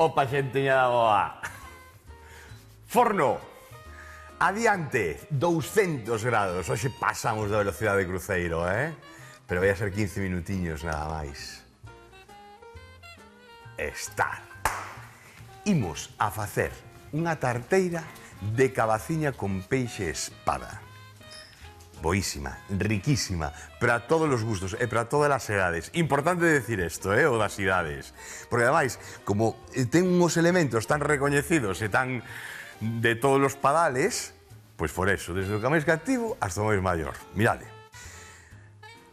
Opa, xenteña da boa. Forno. Adiante, 200 grados. Hoxe pasamos da velocidade de cruceiro, Pero vai a ser 15 minutiños nada máis. Estar. Imos a facer unha tarteira de cabaciña con peixe espada. Boísima, riquísima, para todos os gustos e para todas as edades. Importante decir isto, o das idades. Porque, ademais, como ten uns elementos tan recoñecidos e tan de todos os padales, pois por eso, desde o que máis cativo hasta o máis maior. Mirade,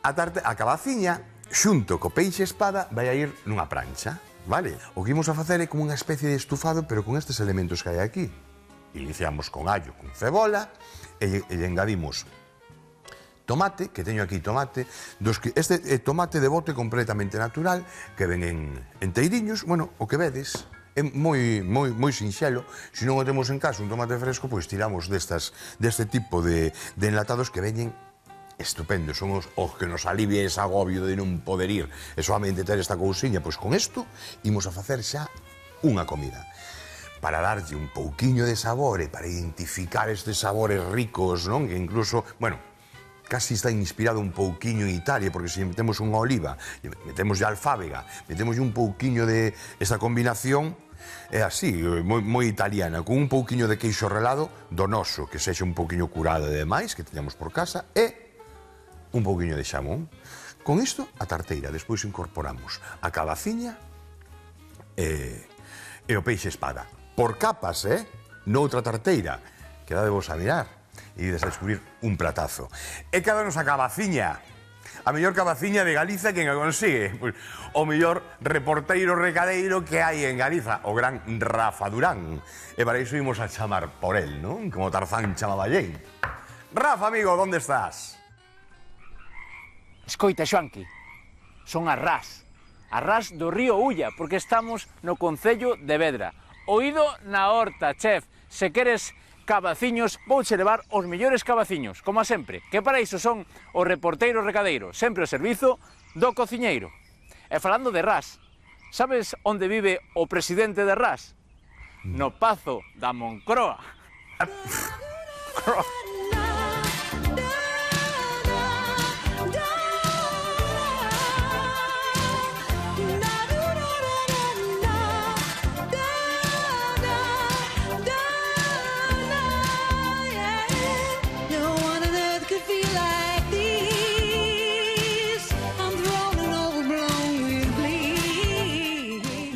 a cabaciña, xunto co peixe espada, vai a ir nunha prancha, vale? O que imos a facer é como unha especie de estufado, pero con estes elementos que hai aquí. Iniciamos con allo, con cebola, e engadimos tomate, que teño aquí tomate, este tomate de bote completamente natural, que ven en teiriños, bueno, o que vedes, é moi sinxelo. Se non o temos en casa un tomate fresco, pois tiramos deste tipo de enlatados que veñen estupendos, son os que nos alivia ese agobio de non poder ir e solamente ter esta cousiña. Pois con isto imos a facer xa unha comida. Para darlle un pouquiño de sabor e para identificar estes sabores ricos, non? Que incluso, bueno, casi está inspirado un pouquiño en Italia, porque se metemos unha oliva, metemos de alfábega, metemos un pouquiño de esta combinación, é así, moi italiana, con un pouquiño de queixo relado donoso, que sexa un pouquiño curado e demais, que teñamos por casa, e un pouquiño de xamón. Con isto, a tarteira. Despois incorporamos a cabaciña e o peixe espada. Por capas, noutra tarteira. Quedadevos a mirar. E ides a descubrir un platazo. E quedanos a cabaciña. A mellor cabaciña de Galiza, quen a consigue? Pues, o mellor reporteiro recadeiro que hai en Galiza, o gran Rafa Durán. E para iso imos a chamar por él, non? Como Tarzán chamaba a Jane. Rafa, amigo, onde estás? Escoita, Xoanqui, son a ras do río Ulla, porque estamos no concello de Vedra. Oído na horta, chef, se queres cabaciños, vouche levar os mellores cabaciños, como sempre, que para iso son os reporteiros recadeiros, sempre ao servizo do cociñeiro. E falando de ras, sabes onde vive o presidente de ras? No Pazo da Moncroa.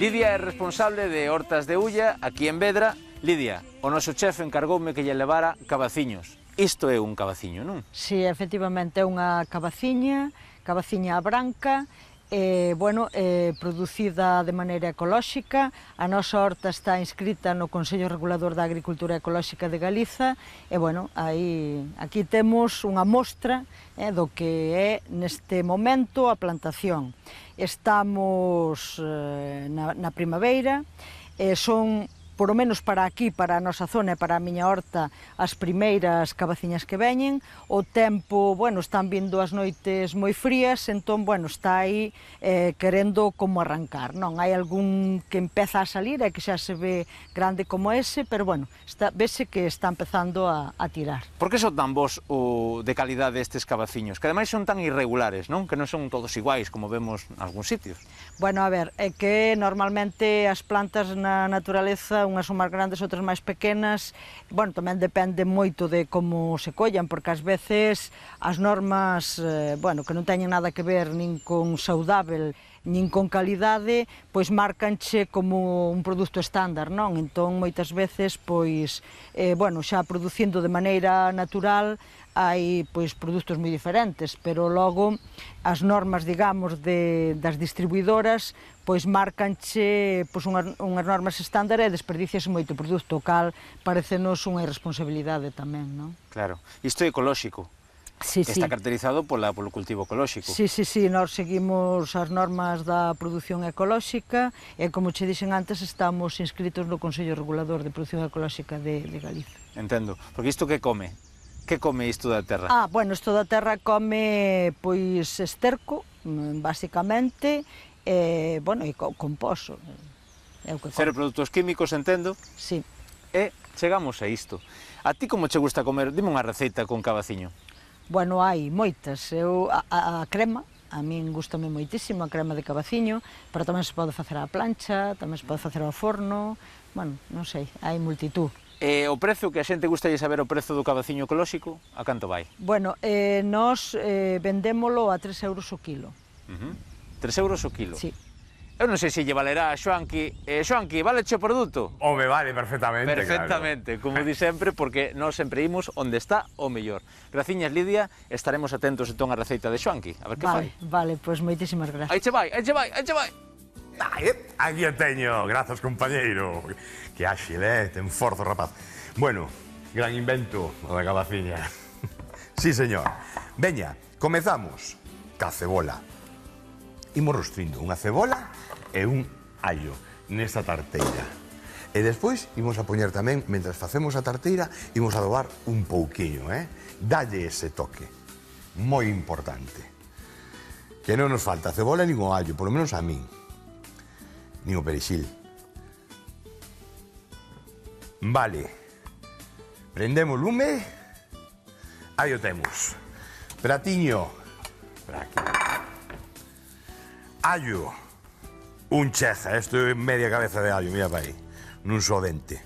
Lidia é responsable de Hortas de Ulla, aquí en Vedra. Lidia, o noso chef encargoume que lle levara cabaciños. Isto é un cabaciño, non? Si, efectivamente, é unha cabaciña branca, producida de maneira ecolóxica. A nosa horta está inscrita no Consello Regulador da Agricultura Ecolóxica de Galiza e, aquí temos unha mostra do que é neste momento a plantación. Estamos na primavera, son, polo menos para aquí, para a nosa zona e para a miña horta, as primeiras cabaciñas que veñen. O tempo, están vindo as noites moi frías, entón, está aí querendo como arrancar, non? Hai algún que empeza a salir e que xa se ve grande como ese, pero, vese que está empezando a tirar. Por que son tan bons de calidade estes cabaciños? Que ademais son tan irregulares, non? Que non son todos iguais, como vemos en algúns sitios. É que normalmente as plantas na naturaleza, unhas son máis grandes, outras máis pequenas. Tamén depende moito de como se collan, porque ás veces as normas, que non teñen nada que ver nin con saudável, nin con calidade, pois marcanche como un produto estándar, non? Entón, moitas veces, xa producindo de maneira natural, hai produtos moi diferentes, pero logo as normas, digamos, das distribuidoras marcanche unhas normas estándar e desperdiciase moito produto, o cal parecenos unha irresponsabilidade tamén, non? Claro. Isto é ecolóxico. Sí, está caracterizado polo cultivo ecolóxico. Sí, nós seguimos as normas da produción ecolóxica e, como che dixen antes, estamos inscritos no Consello Regulador de Produción Ecolóxica de Galiza. Entendo. Porque isto que come? Que come isto da terra? Isto da terra come, esterco, basicamente, e composto. é o que Cero como. produtos químicos, entendo. Sí. E chegamos a isto. A ti como che gusta comer? Dime unha receita con cabaciño. Bueno, hai moitas. A crema, a min gustame moitísimo a crema de cabaciño, pero tamén se pode facer á plancha, tamén se pode facer ao forno, bueno, non sei, hai multitud. E o prezo, que a xente gusta saber o prezo do cabaciño ecolóxico, a canto vai? Bueno, nós vendémolo a 3 euros o kilo. 3 euros o kilo. Sí. Eu non sei se lle valerá a Xoanqui. Xoanqui, vale o produto? Home, vale, perfectamente, Perfectamente, como di sempre, porque nós sempre imos onde está o mellor. Graciñas, Lidia, estaremos atentos entón a receita de Xoanqui, a ver que fai. Vale, pois moitísimas gracias. Aí che vai, aí che vai, aí che vai. Aquí o teño, grazas, compañeiro. Que áxil, ten forzo, rapaz. Bueno, gran invento o da cabaciña. Sí, señor. Veña, comezamos ca cebola. Imos rostrindo unha cebola e un allo nesta tarteira. E despois imos a poñer tamén, mentras facemos a tarteira, imos a adobar un pouquiño, Dalle ese toque. Moi importante. Que non nos falta cebola nin o allo, por lo menos a min. Nin o perexil. Vale. Prendemos lume. Aí o temos. Pratiño. Para aquí. Allo. Un cheza. Isto é media cabeza de allo, mira para aí. Nun só dente.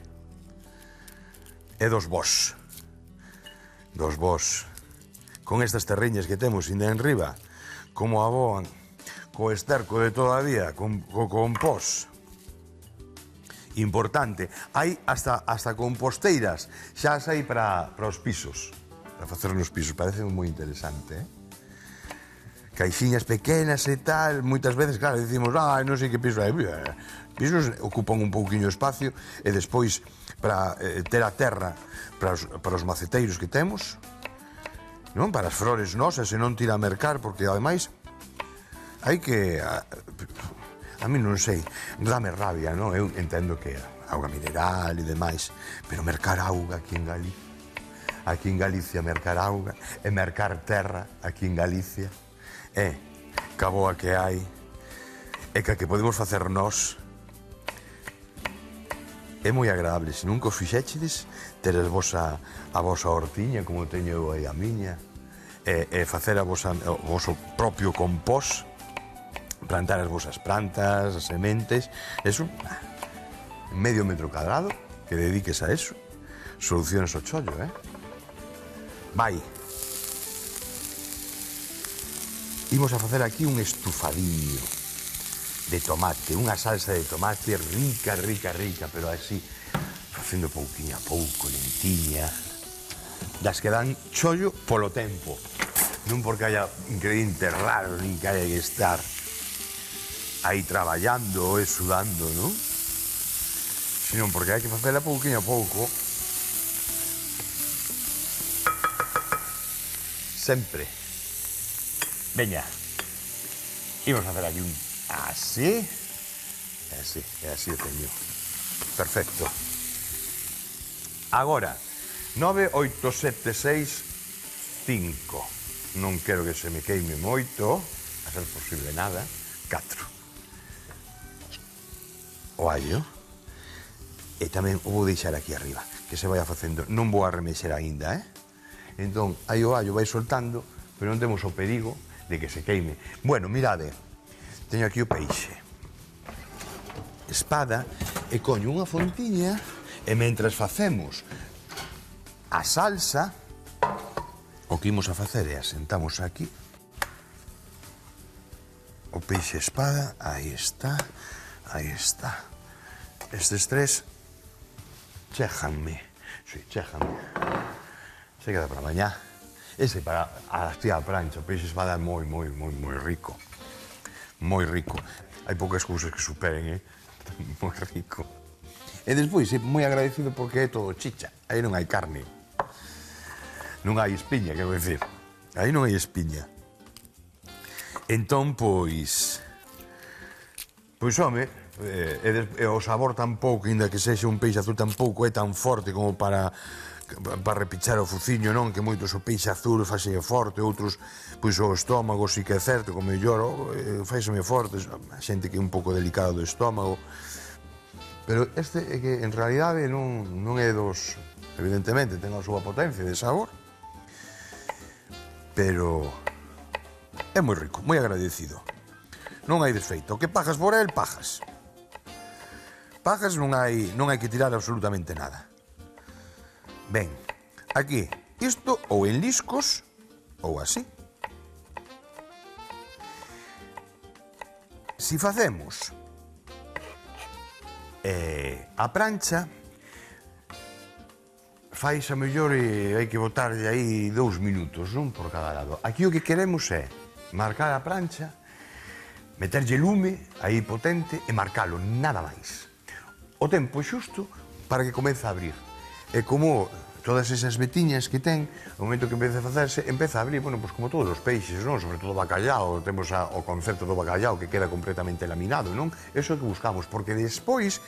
E dos bos. Dos bos. Con estas terriñas que temos ainda en riba, como aboan co esterco de toda a vida, co compós. Importante. Hai hasta composteiras xa as hai para os pisos, para facer nos pisos. Parece moi interesante, Caixiñas pequenas e tal, moitas veces, claro, dicimos, non sei que piso hai. Pisos ocupan un pouquiño espacio e despois para ter a terra para os maceteiros que temos, non? Para as flores nosas e non tira a mercar, porque ademais hai que... A mí non sei, dame rabia, non? Eu entendo que auga mineral e demais, pero mercar auga aquí en Galicia, aquí en Galicia mercar auga e mercar terra aquí en Galicia, ca boa que hai, e que podemos facer nós, é moi agradable. Se nunca os fixéchedes, ter a vosa hortiña, como teño eu aí a miña, e facer o voso propio compós, plantar as vosas plantas, as sementes, eso, medio metro cuadrado, que dediques a eso, soluciones o chollo, Vai. Imos a facer aquí un estufadiño de tomate, unha salsa de tomate rica, pero así, facendo pouquiño a pouco, lentiña, das que dan chollo polo tempo, non porque haya ingredientes raros, nin que haya que estar aí traballando e sudando, non? Sino porque hai que facela pouquinho a pouco. Sempre. Veña. Imos a facer aquí un... Así. E así o teño. Perfecto. Agora, 98765. Non quero que se me queime moito, a ser posible nada. 4. O allo, e tamén o vou deixar aquí arriba, que se vai facendo, non vou a remexer aínda, Entón, aí o allo vai soltando, pero non temos o perigo de que se queime. Bueno, mirade, teño aquí o peixe, espada, e coño unha fontiña, e mentras facemos a salsa, o que imos a facer é asentamos aquí, o peixe espada, aí está. Estes tres chéjanme. Sí, chéjanme. Se queda para mañá. Ese para a tía plancha, o peixe espada é moi rico. Moi rico. Hai poucas cousas que superen, Moi rico. E despois, moi agradecido porque é todo chicha. Aí non hai carne. Non hai espiña, quero decir. Aí non hai espiña. Entón, pois, home, e o sabor tampouco, inda que sexa un peixe azul, tampouco é tan forte como para repichar o fuciño, non? Que moitos o peixe azul faise forte, outros, pois o estómago sí que é certo, como mellor, faiseme forte, a xente que é un pouco delicado do estómago, Pero este é que en realidade non é dos... Evidentemente ten a súa potencia de sabor, pero é moi rico, moi agradecido. Non hai desfeito. O que pagas por el, pagas. Pagas, non hai que tirar absolutamente nada. Ben, aquí, isto ou en liscos ou así. Si facemos a prancha, fais a mellor e hai que botarlle aí 2 minutos, non? Por cada lado. Aquí o que queremos é marcar a prancha, meterlle lume aí potente e marcalo, nada máis. O tempo xusto para que comece a abrir. E como todas esas vetiñas que ten, no momento que empece a facerse, empeza a abrir, bueno, pues como todos os peixes, non? Sobre todo o bacallao, temos o concepto do bacallao que queda completamente laminado, non? Eso é o que buscamos, porque despois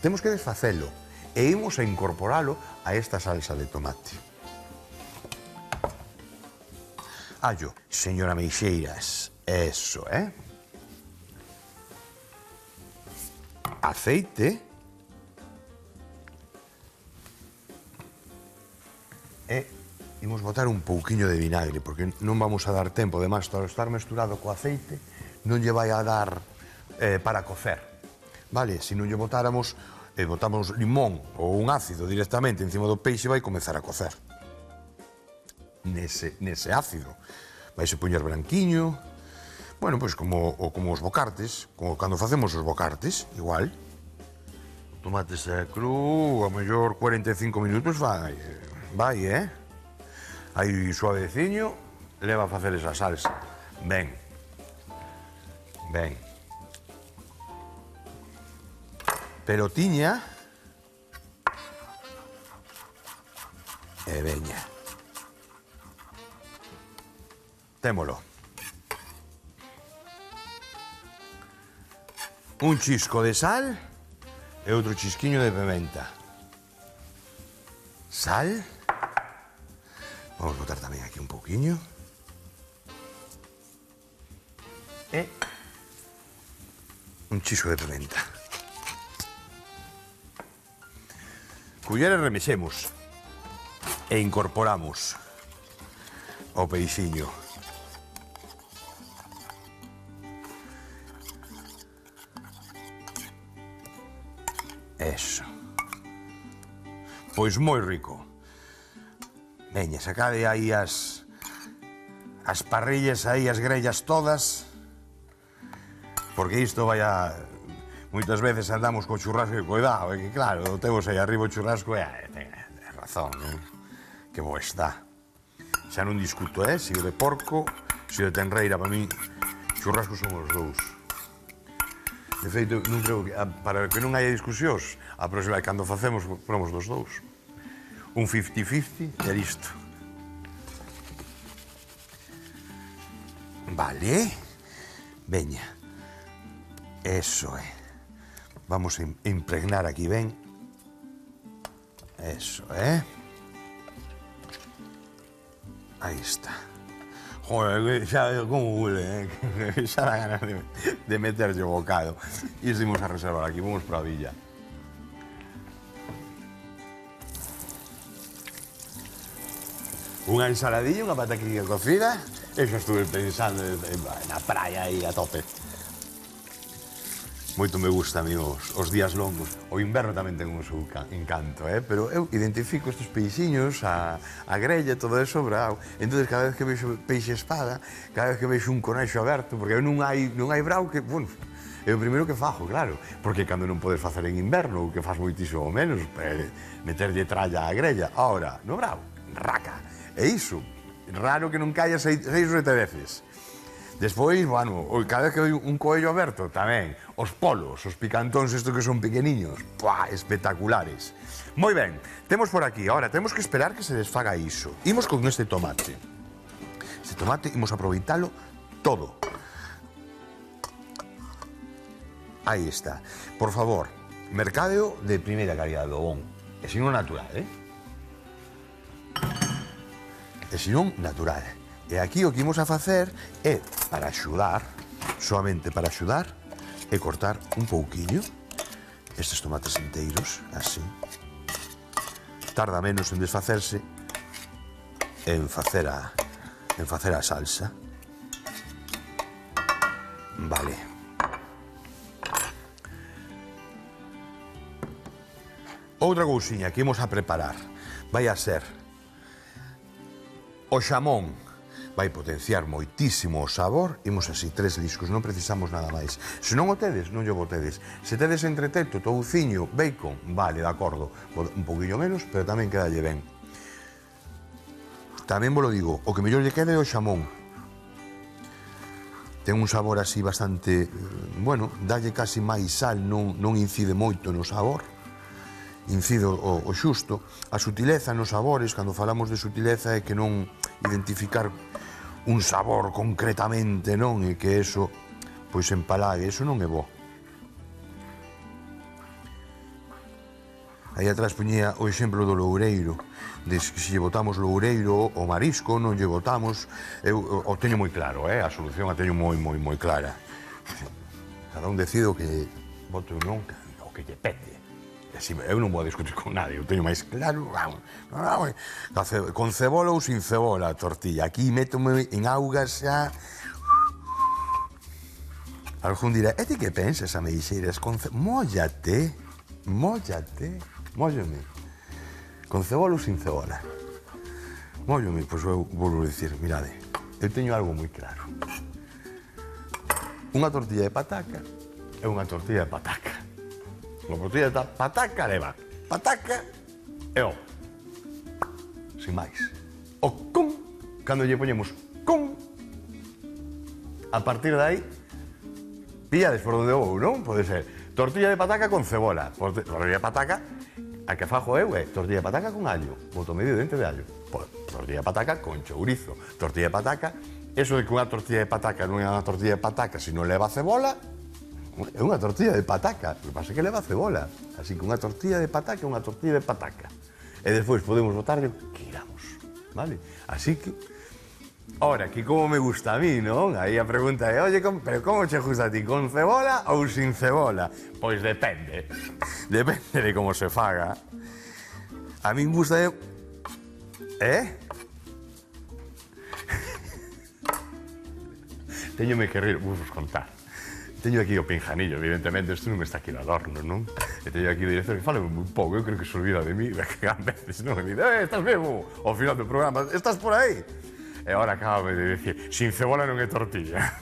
temos que desfacelo e imos a incorporalo a esta salsa de tomate. Allo, señora Meixeiras, eso, Aceite. E imos botar un pouquiño de vinagre, porque non vamos a dar tempo, además, ao estar mesturado co aceite, non lle vai a dar para cocer, vale? Se non lle botáramos, botamos limón ou un ácido directamente encima do peixe, vai comezar a cocer. Nese ácido. Vai se poñer branquiño, bueno, pois como os bocartes, como cando facemos os bocartes, igual. O tomate se cru, a mellor 45 minutos vai, aí suaveciño, leva a facer esa salsa. Ben. Pero tiña e veña. Témolo. Un chisco de sal e outro chisquiño de pimenta. Sal. Vamos botar tamén aquí un pouquiño. E un chisco de pimenta. Culler e remexemos. E incorporamos o peixiño. Eso. Pois moi rico. Veña, sacade aí as parrillas aí, as grellas todas, porque isto vai a... Moitas veces andamos co churrasco e cuidado, que claro, temos aí arriba o churrasco e ten razón, non? Que bo está. Xa non discuto, se o de porco, se o de tenreira, para mí, churrasco son os dous. De feito, non creo que, para que non haya discusións, a próxima, cando facemos, ponemos dos dous. Un 50-50 e listo. Vale. Veña. Eso é. Vamos a impregnar aquí ben. Eso, Aí está. Joder, xa como huele, xa da ganas de meterlle o bocado. E imos a reservar aquí, vamos para a villa. Unha ensaladilla, unha pataquilla cocida, e xa estuve pensando na praia aí a tope. Moito me gusta a mí os días longos. O inverno tamén ten un seu encanto, pero eu identifico estes peixiños, a grella, todo eso, bravo. Entón, cada vez que vexo peixe espada, cada vez que vexo un conexo aberto, porque non hai brau que, bueno, é o primeiro que fajo, claro, porque cando non podes facer en inverno, o que faz moitísimo menos, meterlle tralla a grella. Ahora, no brau, raca. E iso, raro que non caia 6 ou 7 veces. Despois, bueno, cada vez que hai un coello aberto, tamén. Os polos, os picantóns estos que son pequeniños, ¡puah!, espectaculares. Moi ben, temos por aquí, ahora, temos que esperar que se desfaga iso. Imos con este tomate. Este tomate, imos aproveitalo todo. Aí está. Por favor, mercadeo de primeira calidad do bon. E se non natural, E se non natural. E aquí o que imos a facer é, para axudar, soamente para axudar, é cortar un pouquiño estes tomates inteiros, así. Tarda menos en desfacerse en facer a salsa. Vale. Outra cousiña que imos a preparar vai a ser o xamón. Vai potenciar moitísimo o sabor. Imos así, 3 liscos, non precisamos nada máis. Se non o tedes, non lle botedes. Se tedes entreteto, touciño, bacon, vale, de acordo. Un poquinho menos, pero tamén quedalle ben. Tamén vos lo digo, o que mellor lle quede é o xamón. Ten un sabor así bastante, bueno, dalle casi máis sal, non incide moito no sabor. Incide o xusto. A sutileza nos sabores, cando falamos de sutileza, é que non identificar un sabor concretamente, non? E que eso, pois empalague, eso non é bo. Aí atrás poñía o exemplo do loureiro, de que se lle botamos loureiro o marisco, non lle botamos. Eu o teño moi claro, a solución a teño moi clara. Cada un decide o que bote ou non, o que lle pete. Eu non vou a discutir con nadie, eu teño máis claro. Con cebola ou sin cebola a tortilla. Aquí métome en auga xa. Algún dirá, e ti que pensas, a me dixeras? Móllate, móllame. Con cebola ou sin cebola? Móllame, pois eu vou dicir, mirade, eu teño algo moi claro. Unha tortilla de pataca é unha tortilla de pataca. Unha tortilla de pataca leva pataca e o. Sin máis. O con, cando lle poñemos con, a partir de aí, pillades por onde vou, non? Pode ser tortilla de pataca con cebola. Tortilla de pataca, a que fajo eu é tortilla de pataca con allo. Boto medio dente de allo. Tortilla de pataca con chourizo. Tortilla de pataca, eso de que unha tortilla de pataca non é unha tortilla de pataca se non leva cebola, é unha tortilla de pataca, o que pasa é que leva cebola. Así que unha tortilla de pataca é unha tortilla de pataca. E despois podemos botarlle o que iramos, vale? Así que, ora, que como me gusta a mí, non? Aí a pregunta é, oye, pero como che gusta a ti, con cebola ou sin cebola? Pois depende. Depende de como se faga. A mí me gusta de... Teñome que rir, vos contar. Teño aquí o pinjanillo, evidentemente, isto non está aquí no adorno, non? E teño aquí o director que fala un pouco, eu creo que se olvida de mí, que a veces, non? E dice, estás vivo? Ao final do programa, estás por aí? E agora acaba de decir, sin cebola non é tortilla.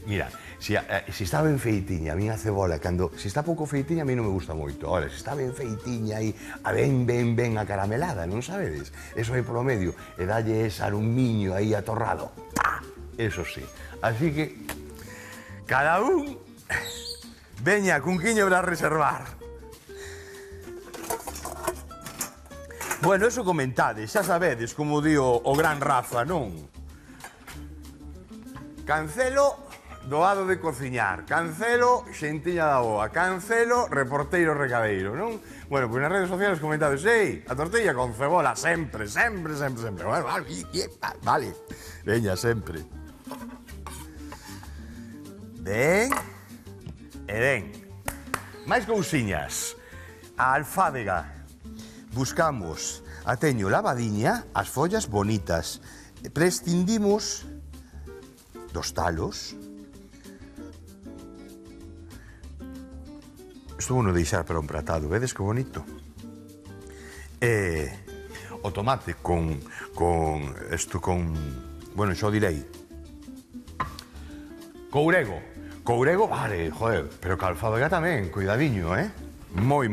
Mira, se está ben feitiña, a mí a cebola, se está pouco feitiña, a mí non me gusta moito. Ora, se está ben feitiña aí, a ben acaramelada, non sabedes? Eso aí polo medio, e dalle ese aluminio aí atorrado. ¡Pah! Eso sí. Así que, cada un, veña, cun quiño para reservar. Bueno, eso comentades, xa sabedes, como dio o gran Rafa, non? Cancelo doado de cociñar, cancelo xentiña da boa, cancelo reporteiro recadeiro, non? Bueno, pois nas redes sociales comentades, a tortilla con cebola, sempre. Bueno, vale, veña, sempre. Ben, e ben. Máis cousiñas. A alfádega. Buscamos a teño lavadiña, as follas bonitas. Prescindimos dos talos. Isto vou non deixar para un pratado, vedes que bonito? O tomate bueno, xo direi, Courego, vale, joder, pero que a alfádega tamén, cuidadiño, moi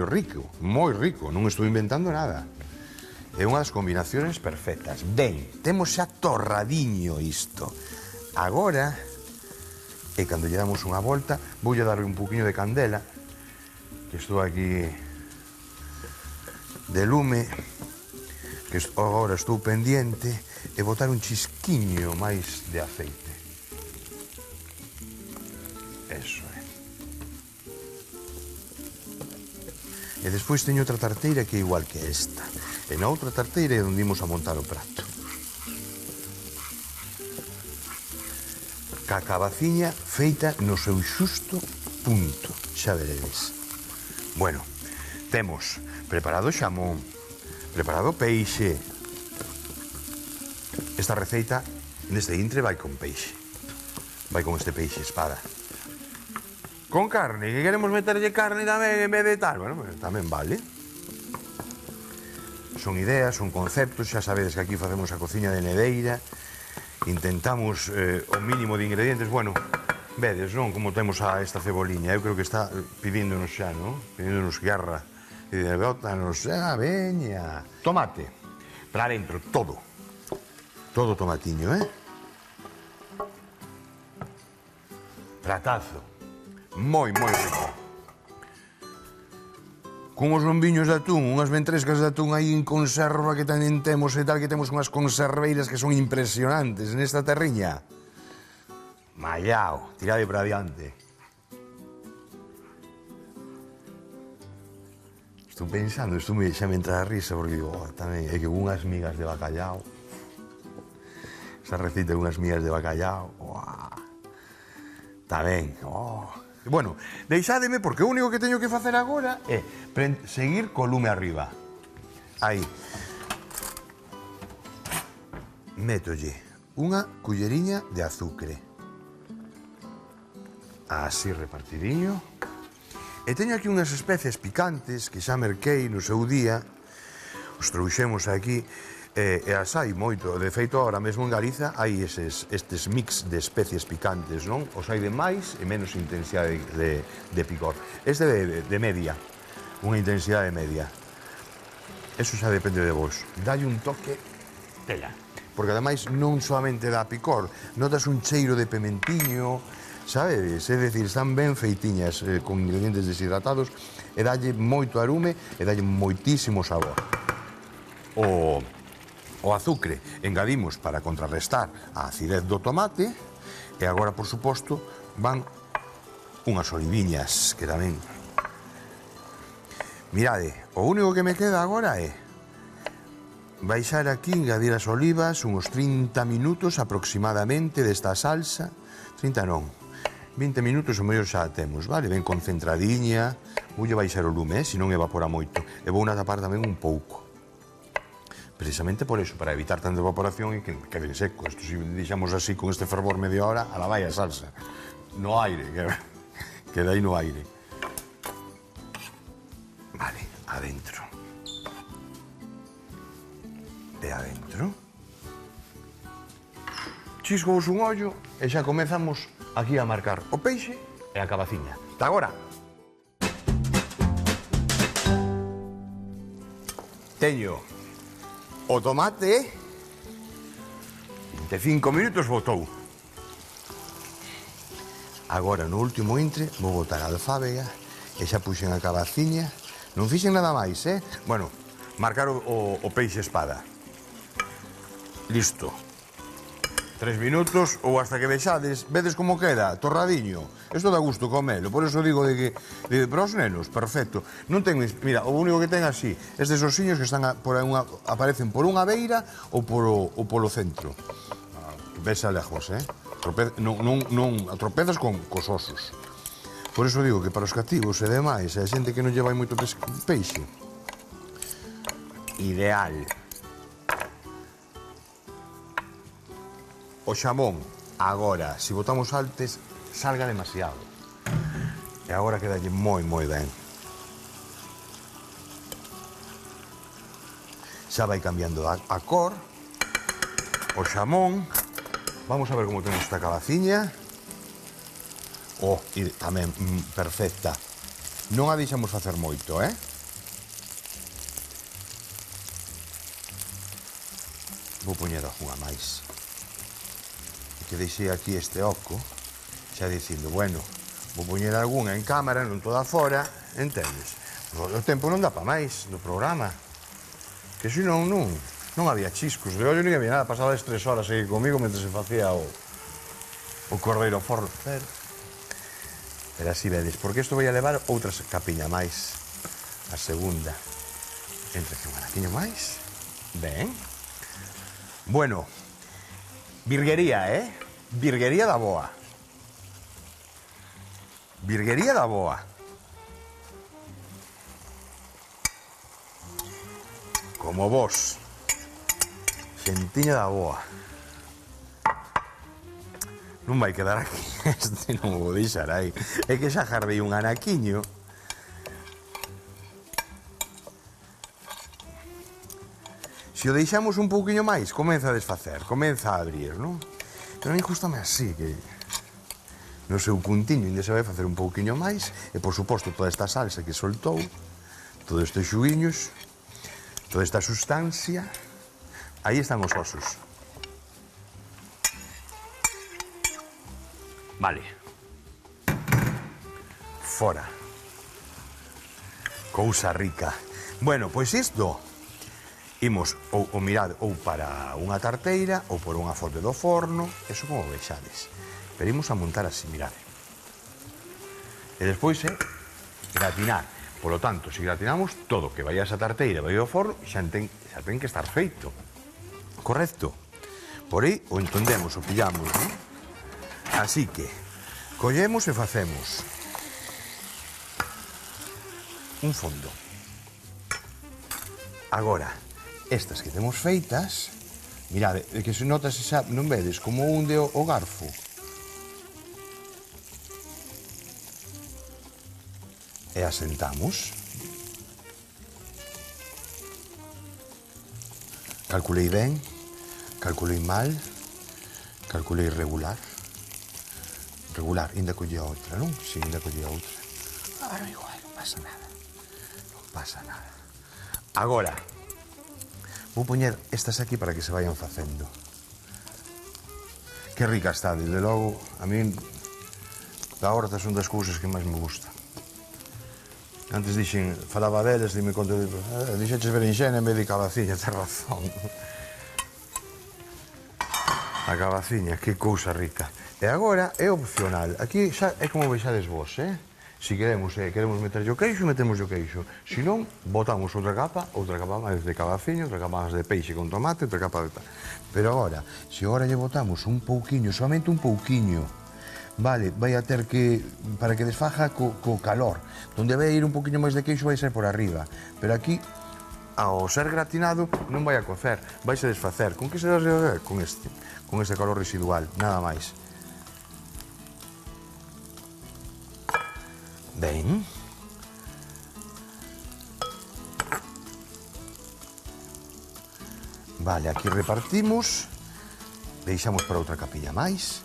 rico, non estou inventando nada. É unha das combinaciones perfectas. Ben, temos xa torradiño isto. Agora, e cando lle damos unha volta, voulle darle un poquinho de candela, que estou aquí de lume, que agora estou pendiente, e botar un chisquiño máis de aceite. Eso é. E despois teño outra tarteira que é igual que esta. E na outra tarteira é onde imos a montar o prato. Ca cabaciña feita no seu xusto punto, xa veredes. Bueno, temos preparado xamón, preparado peixe. Esta receita neste intre vai con peixe. Vai con este peixe espada. Con carne, que queremos meterlle carne tamén en vez de tal, bueno, pues, tamén vale. Son ideas, son conceptos, xa sabedes que aquí facemos a cociña de nedeira, intentamos o mínimo de ingredientes, bueno, vedes, non, como temos a esta ceboliña, eu creo que está pidíndonos xa, non? Pidíndonos guerra, e de bótanos, veña. Tomate, para dentro, todo tomatiño, Pratazo. Moi rico. Con os lombiños de atún, unhas ventrescas de atún aí en conserva que tamén temos e tal, que temos unhas conserveiras que son impresionantes nesta terriña. Mallao, tirade para adiante. Estou pensando, xa me entra a risa, porque digo, tamén, é que unhas migas de bacallao, esa receta de unhas migas de bacallao, tamén, Bueno, deixádeme, porque o único que teño que facer agora é seguir co lume arriba. Aí. Métolle unha culleriña de azucre. Así repartidiño. E teño aquí unhas especies picantes que xa merquei no seu día. Os trouxemos aquí. E as hai moito, de feito, ahora mesmo en Galiza hai estes mix de especies picantes, non? Os hai de máis e menos intensidade de picor. Este de media, unha intensidade media. Eso xa depende de vos. Dalle un toque tela. Porque ademais non solamente dá picor, notas un cheiro de pementiño, sabedes? É dicir, están ben feitiñas con ingredientes deshidratados e dalle moito arume e dalle moitísimo sabor. O azucre engadimos para contrarrestar a acidez do tomate e agora, por suposto, van unhas oliviñas que tamén... Mirade, o único que me queda agora é baixar aquí, engadir as olivas, uns 30 minutos aproximadamente desta salsa. 30 non, 20 minutos o mellor xa a temos, vale? Ben concentradiña, voulle baixar o lume, se non evapora moito. E vou na tapar tamén un pouco. Precisamente por eso, para evitar tanta evaporación e que quede seco. Isto se deixamos así con este fervor media hora, a la vai a salsa. No aire, queda aí no aire. Vale, adentro. E adentro. Chiscovos un ollo e xa comezamos aquí a marcar o peixe e a cabaciña. Ata agora. Teño o tomate, 25 minutos botou. Agora, no último intre, vou botar a alfábega e xa puxen a cabaciña. Non fixen nada máis, Bueno, marcar o peixe espada. Listo. 3 minutos ou hasta que vexades, vedes como queda, torradiño. Isto dá gusto comelo, por eso digo de que para os nenos, perfecto. Non ten, mira, o único que ten así, estes osiños que están aparecen por unha beira ou polo centro. Ves a lejos, non atropezas cos osos. Por eso digo que para os cativos e demais, a xente que non lle vai moito peixe, ideal. O xamón, agora, se botamos antes, salga demasiado. E agora quedalle moi ben. Xa vai cambiando a cor, o xamón. Vamos a ver como temos esta cabaciña. E tamén perfecta. Non a deixamos facer moito, Vou poñer unha máis. Que deixei aquí este oco, xa dicindo, bueno, vou poñer algunha en cámara, non toda fora, entendes? O tempo non dá pa máis do programa, que se non había chiscos de ollo, non había nada, pasaba 3 horas aí comigo mentre se facía o cordeiro ao forno, pero así vedes, porque isto vai a levar outra capiña máis, a segunda, entre que un araquiño máis, ben, bueno, virguería, virguería da boa. Virguería da boa. Como vos. Xentiña da boa. Non vai quedar aquí. Este non vou deixar aí. É que xa jardei un anaquiño. Se o deixamos un pouquiño máis, comeza a desfacer, comeza a abrir, non? Pero a mí gustame así, que no seu puntiño ainda se vai facer un pouquiño máis, e, por suposto, toda esta salsa que soltou, todos estes xuguiños, toda esta sustancia, aí están os osos. Vale. Fora. Cousa rica. Bueno, pois isto... Imos, ou mirad, ou para unha tarteira, ou por unha forte do forno, eso como vexades. Pero imos a montar así, mirad. E despois gratinar. Por lo tanto, se gratinamos, todo que vai a esa tarteira, vai ao forno, xa ten que estar feito. Correcto? Por aí o entendemos, o pillamos, non? Así que, collemos e facemos un fondo. Agora, estas que temos feitas, mirade, que se notas xa, non vedes, como hunde o garfo. E asentamos. Calculei ben, calculei mal, calculei regular. Regular, ainda collía outra, non? Si, ainda collía outra. Ahora igual, non pasa nada. Non pasa nada. Agora, vou poñer estas aquí para que se vayan facendo. Que rica está, desde logo, a mí da horta son das cousas que máis me gustan. Antes dixen, falaba deles, dime conta, dixeches berenxena en vez de cabaciña, ten razón. A cabaciña, que cousa rica. E agora é opcional, aquí xa é como vexades vos, Si queremos meter o queixo, metemos o queixo. Se non, botamos outra capa máis de cabaciño, outra capa máis de peixe con tomate, outra capa de... Pero agora, se agora lle botamos un pouquiño, solamente un pouquiño, vale, vai a ter que, para que desfaja co calor. Donde vai ir un pouquiño máis de queixo vai ser por arriba. Pero aquí, ao ser gratinado, non vai a cocer, vai a desfacer. Con que se vai a desfacer? Con este calor residual, nada máis. Ben. Vale, aquí repartimos. Deixamos para outra capilla máis.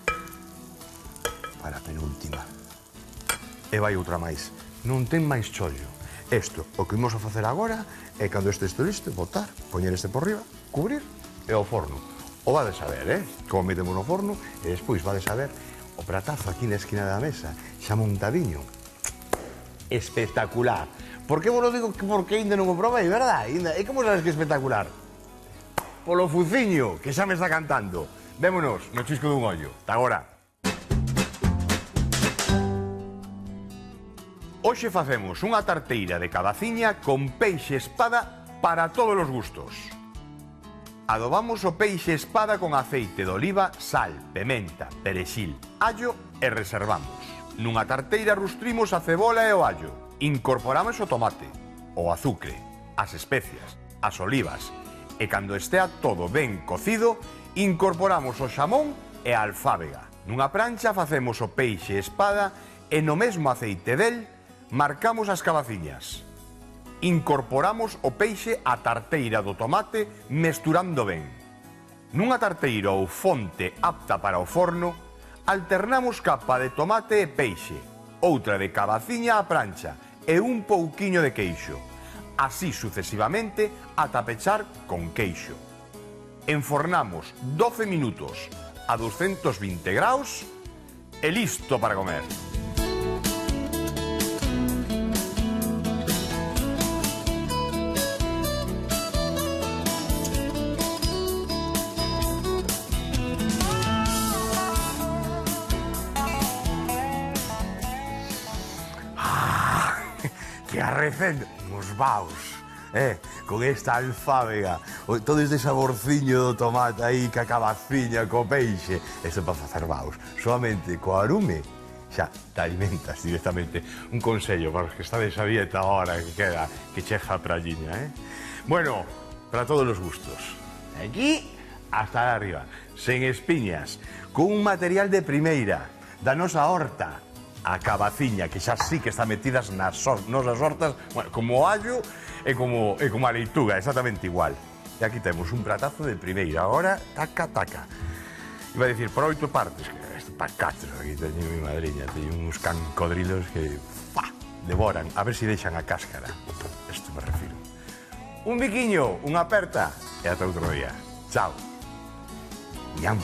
Para a penúltima. E vai outra máis. Non ten máis chollo. Isto, o que imos a facer agora é cando este listo, botar, poñer este por riba, cubrir e ao forno. O vades a ver, como metemos no forno, e despois vades a ver o pratazo aquí na esquina da mesa, xa montadiño. Espectacular. Por que vos lo digo? Porque ainda non o provei, verdad? E como sabes que é espectacular? Polo fuciño, que xa me está cantando. Vémonos no chisco dun ollo. Ta agora. Hoxe facemos unha tarteira de cabaciña con peixe espada para todos os gustos. Adobamos o peixe espada con aceite de oliva, sal, pementa, perexil, allo e reservamos. Nunha tarteira rustrimos a cebola e o allo. Incorporamos o tomate, o azucre, as especias, as olivas. E cando estea todo ben cocido, incorporamos o xamón e a alfábega. Nunha prancha facemos o peixe espada e no mesmo aceite del marcamos as cabaciñas. Incorporamos o peixe á tarteira do tomate mesturando ben. Nunha tarteira ou fonte apta para o forno, alternamos capa de tomate e peixe, outra de cabaciña á prancha e un pouquiño de queixo. Así sucesivamente ata pechar con queixo. Enfornamos 12 minutos a 220 graus e listo para comer. Que arrecendo os vaos, con esta alfábega, todo este saborciño do tomate aí, ca cabaciña, co peixe. Isto para facer vaos, solamente co arume xa te alimentas directamente. Un consello para os que estades a dieta ahora que queda, que cheja a pralliña, Bueno, para todos os gustos. Aquí hasta arriba, sen espiñas, con un material de primeira, da nosa horta, a cabaciña, que xa sí que está metidas nas nosas hortas, bueno, como o allo e como a leituga, exactamente igual. E aquí temos un pratazo de primeira, agora, taca, taca. Iba a dicir, por 8 partes, que isto para 4, aquí teño mi madriña, teño uns cancodrilos que, devoran, a ver se deixan a cáscara. Isto me refiro. Un biquiño, unha aperta, e ata outro día. Chao. Ñam.